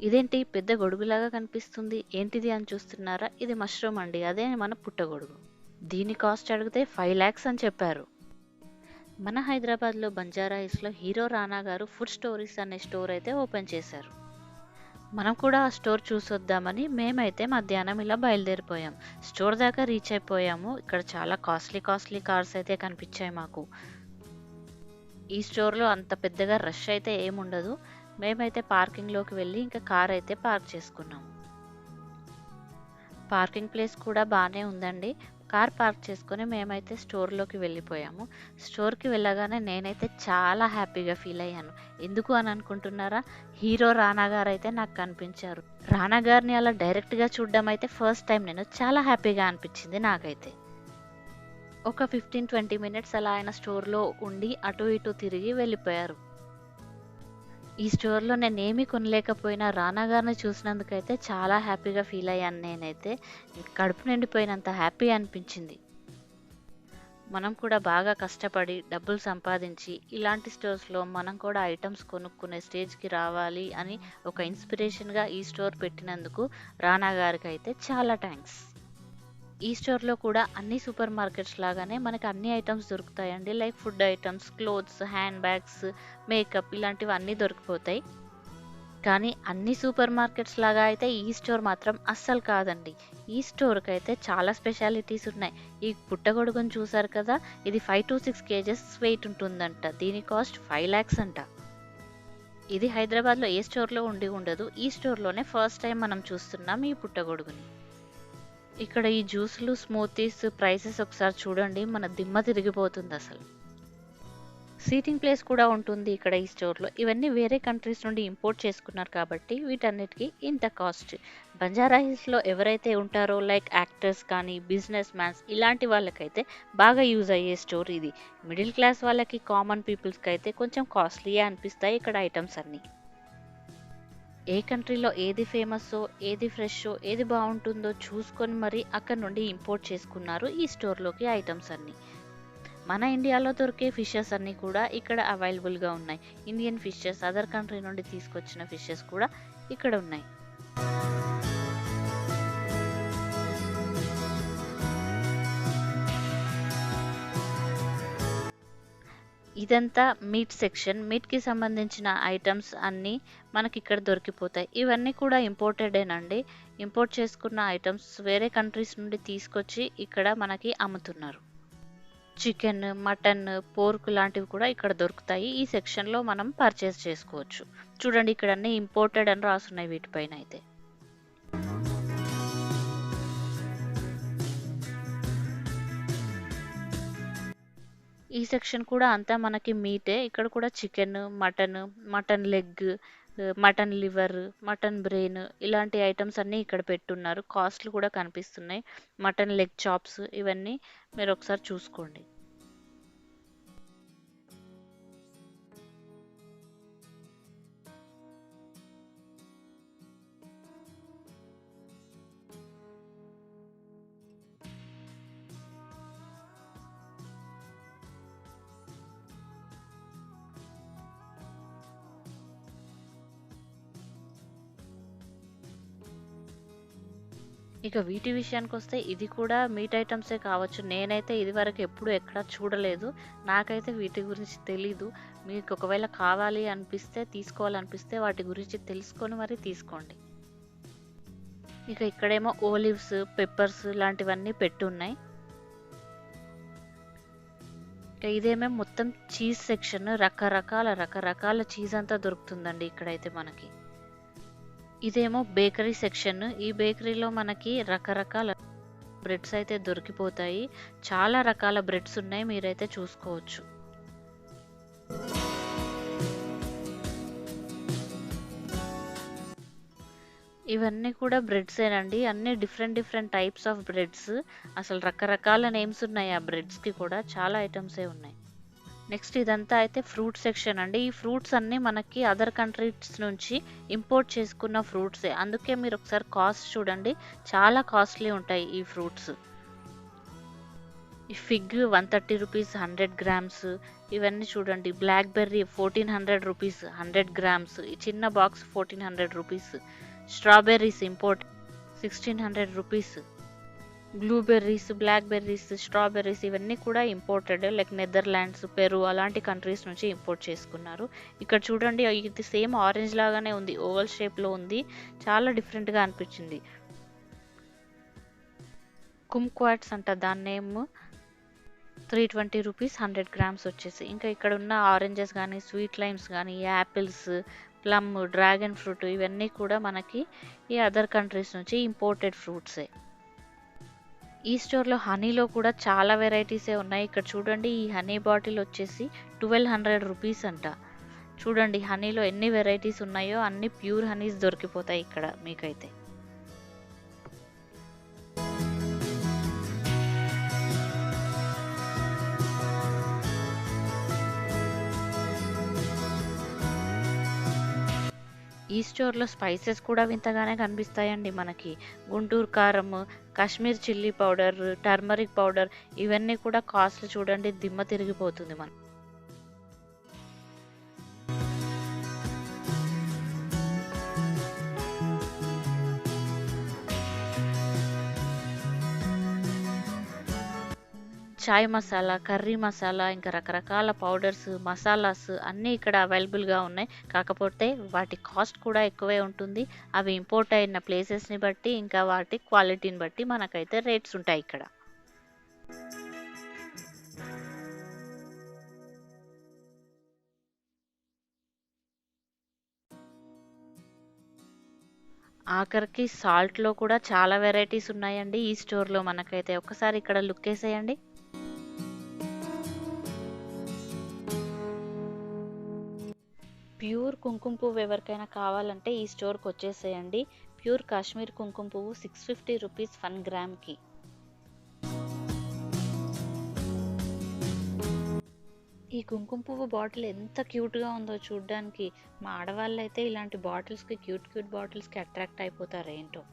ఇదేంటి పెద్ద గొడుగులాగా కనిపిస్తుంది, ఏంటిది అని చూస్తున్నారా? ఇది మష్రూమ్ అండి, అదే మన పుట్టగొడుగు. దీని కాస్ట్ అడిగితే 5 lakhs అని చెప్పారు. మన హైదరాబాద్లో బంజారా హిల్స్లో హీరో రానా గారు ఫుడ్ స్టోరీస్ అనే స్టోర్ అయితే ఓపెన్ చేశారు. మనం కూడా ఆ స్టోర్ చూసొద్దామని మేమైతే మధ్యాహ్నం ఇలా బయలుదేరిపోయాం. స్టోర్ దాకా రీచ్ అయిపోయాము. ఇక్కడ చాలా కాస్ట్లీ కాస్ట్లీ కార్స్ అయితే కనిపించాయి మాకు. ఈ స్టోర్లో అంత పెద్దగా రష్ అయితే ఏముండదు. మేమైతే పార్కింగ్లోకి వెళ్ళి ఇంకా కార్ అయితే పార్క్ చేసుకున్నాము. పార్కింగ్ ప్లేస్ కూడా బాగానే ఉందండి. కార్ పార్క్ చేసుకొని మేమైతే స్టోర్లోకి వెళ్ళిపోయాము. స్టోర్కి వెళ్ళగానే నేనైతే చాలా హ్యాపీగా ఫీల్ అయ్యాను. ఎందుకు అని అనుకుంటున్నారా? హీరో రానా గారు అయితే నాకు కనిపించారు. రానా గారిని అలా డైరెక్ట్గా చూడడం అయితే ఫస్ట్ టైం, నేను చాలా హ్యాపీగా అనిపించింది నాకైతే. ఒక 15-20 మినిట్స్ అలా ఆయన స్టోర్లో ఉండి అటు ఇటు తిరిగి వెళ్ళిపోయారు. ఈ స్టోర్లో నేనేమీ కొనలేకపోయినా రానా గారిని చూసినందుకైతే చాలా హ్యాపీగా ఫీల్ అయ్యాను. నేనైతే కడుపు నిండిపోయినంత హ్యాపీ అనిపించింది. మనం కూడా బాగా కష్టపడి డబ్బులు సంపాదించి ఇలాంటి స్టోర్స్లో మనం కూడా ఐటమ్స్ కొనుక్కునే స్టేజ్కి రావాలి అని ఒక ఇన్స్పిరేషన్గా ఈ స్టోర్ పెట్టినందుకు రానా గారికి అయితే చాలా థ్యాంక్స్. ఈ స్టోర్లో కూడా అన్ని సూపర్ మార్కెట్స్ లాగానే మనకి అన్ని ఐటమ్స్ దొరుకుతాయండి. Like food items, clothes, hand bags, makeup ఇలాంటివి అన్నీ దొరికిపోతాయి. కానీ అన్ని సూపర్ మార్కెట్స్ లాగా అయితే ఈ స్టోర్ మాత్రం అస్సలు కాదండి. ఈ స్టోర్కి అయితే చాలా స్పెషాలిటీస్ ఉన్నాయి. ఈ పుట్టగొడుగును చూసారు కదా, ఇది 5 to 6 kgs వెయిట్ ఉంటుందంట. దీని కాస్ట్ 5 lakhs అంట. ఇది హైదరాబాద్లో ఏ స్టోర్లో ఉండి ఉండదు. ఈ స్టోర్లోనే ఫస్ట్ టైం మనం చూస్తున్నాం ఈ పుట్టగొడుగుని. ఇక్కడ ఈ జ్యూసులు, స్మూతీస్ ప్రైసెస్ ఒకసారి చూడండి, మన దిమ్మ తిరిగిపోతుంది అసలు. సీటింగ్ ప్లేస్ కూడా ఉంటుంది ఇక్కడ ఈ స్టోర్లో. ఇవన్నీ వేరే కంట్రీస్ నుండి ఇంపోర్ట్ చేసుకున్నారు కాబట్టి వీటన్నిటికీ ఇంత కాస్ట్. బంజారా హిల్స్లో ఎవరైతే ఉంటారో లైక్ యాక్టర్స్ కానీ, బిజినెస్ మ్యాన్స్ ఇలాంటి వాళ్ళకైతే బాగా యూజ్ అయ్యే స్టోర్ ఇది. మిడిల్ క్లాస్ వాళ్ళకి, కామన్ పీపుల్స్కి అయితే కొంచెం కాస్ట్లీయే అనిపిస్తాయి ఇక్కడ ఐటమ్స్ అన్నీ. ఏ కంట్రీలో ఏది ఫేమస్సో, ఏది ఫ్రెషో, ఏది బాగుంటుందో చూసుకొని మరి అక్కడ నుండి ఇంపోర్ట్ చేసుకున్నారు ఈ స్టోర్లోకి ఐటమ్స్ అన్నీ. మన ఇండియాలో దొరికే ఫిషెస్ అన్నీ కూడా ఇక్కడ అవైలబుల్గా ఉన్నాయి. ఇండియన్ ఫిషెస్, అదర్ కంట్రీ నుండి తీసుకొచ్చిన ఫిషెస్ కూడా ఇక్కడ ఉన్నాయి. ఇదంతా మీట్ సెక్షన్. మీట్కి సంబంధించిన ఐటమ్స్ అన్నీ మనకి ఇక్కడ దొరికిపోతాయి. ఇవన్నీ కూడా ఇంపోర్టెడేనండి. ఇంపోర్ట్ చేసుకున్న ఐటమ్స్ వేరే కంట్రీస్ నుండి తీసుకొచ్చి ఇక్కడ మనకి అమ్ముతున్నారు. చికెన్, మటన్, పోర్క్ లాంటివి కూడా ఇక్కడ దొరుకుతాయి. ఈ సెక్షన్లో మనం పర్చేస్ చేసుకోవచ్చు. చూడండి ఇక్కడ అన్నీ ఇంపోర్టెడ్ అని రాసున్నాయి వీటిపైన అయితే. ఈ సెక్షన్ కూడా అంతా మనకి మీటే. ఇక్కడ కూడా chicken, mutton leg, mutton liver, mutton brain ఇలాంటి ఐటమ్స్ అన్నీ ఇక్కడ పెట్టున్నారు. కాస్ట్లు కూడా కనిపిస్తున్నాయి. మటన్ లెగ్ చాప్స్ ఇవన్నీ మీరు ఒకసారి చూసుకోండి. ఇక వీటి విషయానికొస్తే ఇది కూడా మీట్ ఐటమ్సే కావచ్చు. నేనైతే ఇదివరకు ఎప్పుడు ఎక్కడా చూడలేదు. నాకైతే వీటి గురించి తెలీదు. మీకు ఒకవేళ కావాలి అనిపిస్తే, తీసుకోవాలనిపిస్తే వాటి గురించి తెలుసుకొని మరి తీసుకోండి. ఇక ఇక్కడేమో ఓలివ్స్, పెప్పర్స్ ఇలాంటివన్నీ పెట్టున్నాయి. ఇక ఇదేమో మొత్తం చీజ్ సెక్షన్. రకరకాల చీజ్ అంతా దొరుకుతుందండి ఇక్కడైతే మనకి. ఇదేమో బేకరీ సెక్షన్. ఈ బేకరీలో మనకి రకరకాల బ్రెడ్స్ అయితే దొరికిపోతాయి. చాలా రకాల బ్రెడ్స్ ఉన్నాయి, మీరైతే చూసుకోవచ్చు. ఇవన్నీ కూడా బ్రెడ్సేనండి. అన్ని డిఫరెంట్ టైప్స్ ఆఫ్ బ్రెడ్స్. అసలు రకరకాల నేమ్స్ ఉన్నాయి ఆ బ్రెడ్స్కి కూడా. చాలా ఐటమ్సే ఉన్నాయి. నెక్స్ట్ ఇదంతా అయితే ఫ్రూట్ సెక్షన్ అండి. ఈ ఫ్రూట్స్ అన్నీ మనకి అదర్ కంట్రీస్ నుంచి ఇంపోర్ట్ చేసుకున్న ఫ్రూట్సే. అందుకే మీరు ఒకసారి కాస్ట్ చూడండి, చాలా కాస్ట్లీ ఉంటాయి ఈ ఫ్రూట్స్. ఈ ఫిగ్ 130 రూపీస్ 100 గ్రామ్స్. ఇవన్నీ చూడండి. Black berry 1400 rupees 100 grams. ఈ చిన్న box 1400 rupees. Strawberries import 1600 rupees. Blueberries, black berries, strawberries ఇవన్నీ కూడా ఇంపోర్టెడ్. లైక్ నెదర్లాండ్స్, పెరు అలాంటి కంట్రీస్ నుంచి ఇంపోర్ట్ చేసుకున్నారు. ఇక్కడ చూడండి, ఇది సేమ్ ఆరెంజ్ లాగానే ఉంది, ఓవల్ షేప్లో ఉంది. చాలా డిఫరెంట్గా అనిపించింది. కుమ్క్వాట్స్ అంట దాని నేమ్. 320 రూపీస్ 100 గ్రామ్స్ వచ్చేసి. ఇంకా ఇక్కడ ఉన్న ఆరెంజెస్ కానీ, స్వీట్ లైమ్స్ కానీ, యాపిల్స్, ప్లమ్, డ్రాగన్ ఫ్రూట్ ఇవన్నీ కూడా మనకి ఈ అదర్ కంట్రీస్ నుంచి ఇంపోర్టెడ్ ఫ్రూట్సే. ఈ స్టోర్లో హనీలో కూడా చాలా వెరైటీసే ఉన్నాయి. ఇక్కడ చూడండి, ఈ హనీ బాటిల్ వచ్చేసి 1200 రూపీస్ అంట. చూడండి హనీలో ఎన్ని వెరైటీస్ ఉన్నాయో అన్ని ప్యూర్ హనీస్ దొరికిపోతాయి ఇక్కడ మీకైతే. ఈ స్టోర్లో స్పైసెస్ కూడా వింతగానే కనిపిస్తాయండి మనకి. గుంటూరు కారం, Kashmir chilli powder, turmeric powder ఇవన్నీ కూడా కాస్ట్ చూడండి దిమ్మ తిరిగిపోతుంది మనం. చాయ్ మసాలా, కర్రీ మసాలా, ఇంకా రకరకాల పౌడర్స్, మసాలాస్ అన్నీ ఇక్కడ అవైలబుల్గా ఉన్నాయి. కాకపోతే వాటి కాస్ట్ కూడా ఎక్కువే ఉంటుంది. అవి ఇంపోర్ట్ అయిన ప్లేసెస్ని బట్టి, ఇంకా వాటి క్వాలిటీని బట్టి మనకైతే రేట్స్ ఉంటాయి ఇక్కడ. ఆఖరికి సాల్ట్లో కూడా చాలా వెరైటీస్ ఉన్నాయండి ఈ స్టోర్లో మనకైతే. ఒకసారి ఇక్కడ లుక్ వేసేయండి. ప్యూర్ కుంకుమ పువ్వు ఎవరికైనా కావాలంటే ఈ స్టోర్కి వచ్చేసేయండి. ప్యూర్ కాశ్మీర్ కుంకుమ పువ్వు 650 రూపీస్ 1 గ్రామ్కి. ఈ కుంకుమ పువ్వు బాటిల్ ఎంత క్యూట్గా ఉందో చూడ్డానికి. మా ఆడవాళ్ళు అయితే ఇలాంటి బాటిల్స్కి, క్యూట్ బాటిల్స్కి అట్రాక్ట్ అయిపోతారు ఏంటో.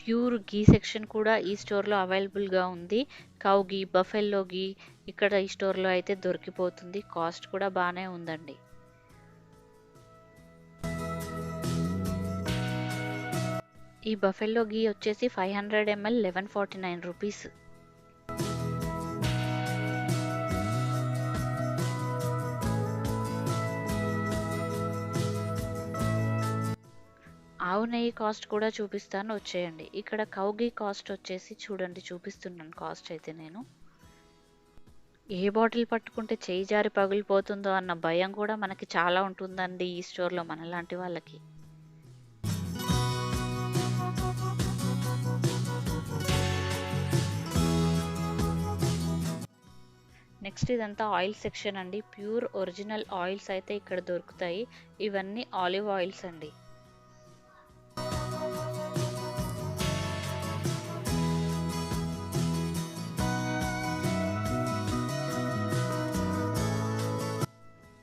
ప్యూర్ గీ సెక్షన్ కూడా ఈ స్టోర్లో అవైలబుల్గా ఉంది. కౌ గీ, బఫెల్లో గీ ఇక్కడ ఈ స్టోర్లో అయితే దొరికిపోతుంది. కాస్ట్ కూడా బాగానే ఉందండి. ఈ బఫెల్లో గీ వచ్చేసి 500 ml 1149 రూపీస్. ఆవు నెయ్యి కాస్ట్ కూడా చూపిస్తాను, వచ్చేయండి. ఇక్కడ కౌ గీ కాస్ట్ వచ్చేసి చూడండి, చూపిస్తున్నాను కాస్ట్ అయితే నేను. ఏ బాటిల్ పట్టుకుంటే చేయి జారి పగిలిపోతుందో అన్న భయం కూడా మనకి చాలా ఉంటుందండి ఈ స్టోర్లో మనలాంటి వాళ్ళకి. నెక్స్ట్ ఇదంతా ఆయిల్ సెక్షన్ అండి. ప్యూర్ ఒరిజినల్ ఆయిల్స్ అయితే ఇక్కడ దొరుకుతాయి. ఇవన్నీ ఆలివ్ ఆయిల్స్ అండి.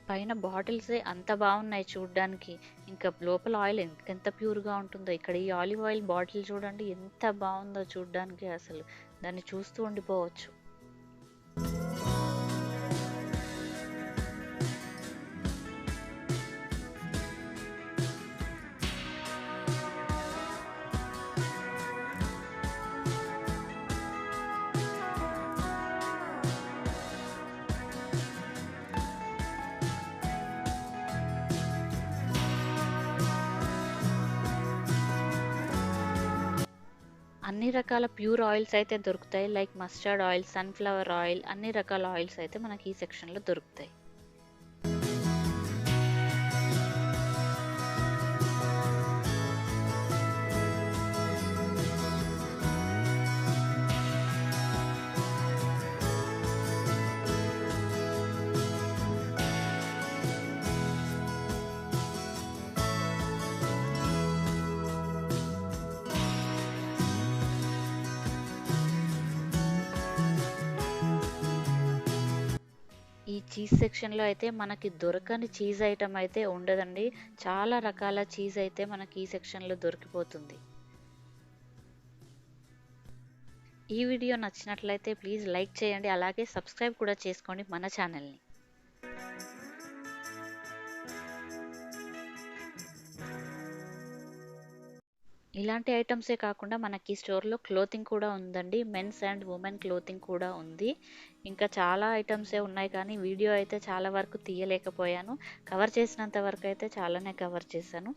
పైన బాటిల్సే అంత బాగున్నాయి చూడ్డానికి. ఇంకా లోపల ఆయిల్ ఎంత ప్యూర్గా ఉంటుందో. ఇక్కడ ఈ ఆలివ్ ఆయిల్ బాటిల్ చూడండి ఎంత బాగుందో చూడ్డానికి, అసలు దాన్ని చూస్తూ ఉండిపోవచ్చు. అన్ని రకాల ప్యూర్ ఆయిల్స్ అయితే దొరుకుతాయి. Like mustard oil, sunflower oil, అన్ని రకాల ఆయిల్స్ అయితే మనకి ఈ సెక్షన్లో దొరుకుతాయి. ఈ చీజ్ సెక్షన్లో అయితే మనకి దొరకని చీజ్ ఐటమ్ అయితే ఉండదండి. చాలా రకాల చీజ్ అయితే మనకి ఈ సెక్షన్లో దొరికిపోతుంది. ఈ వీడియో నచ్చినట్లయితే ప్లీజ్ లైక్ చేయండి. అలాగే సబ్స్క్రైబ్ కూడా చేసుకోండి మన ఛానల్ని. ఇలాంటి ఐటమ్సే కాకుండా మనకి స్టోర్‌లో క్లోతింగ్ కూడా ఉందండి. మెన్స్ అండ్ ఉమెన్ క్లోతింగ్ కూడా ఉంది. ఇంకా చాలా ఐటమ్సే ఉన్నాయి కానీ వీడియో అయితే చాలా వరకు తీయలేకపోయాను. కవర్ చేసినంత వరకైతే చాలానే కవర్ చేశాను.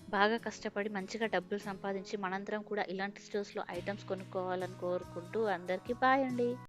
బాగా కష్టపడి మంచిగా డబ్బులు సంపాదించి మనందరం కూడా ఇలాంటి స్టోర్స్‌లో ఐటమ్స్ కొనుక్కోవాలని కోరుకుంటూ అందరికీ బాయ్ అండి.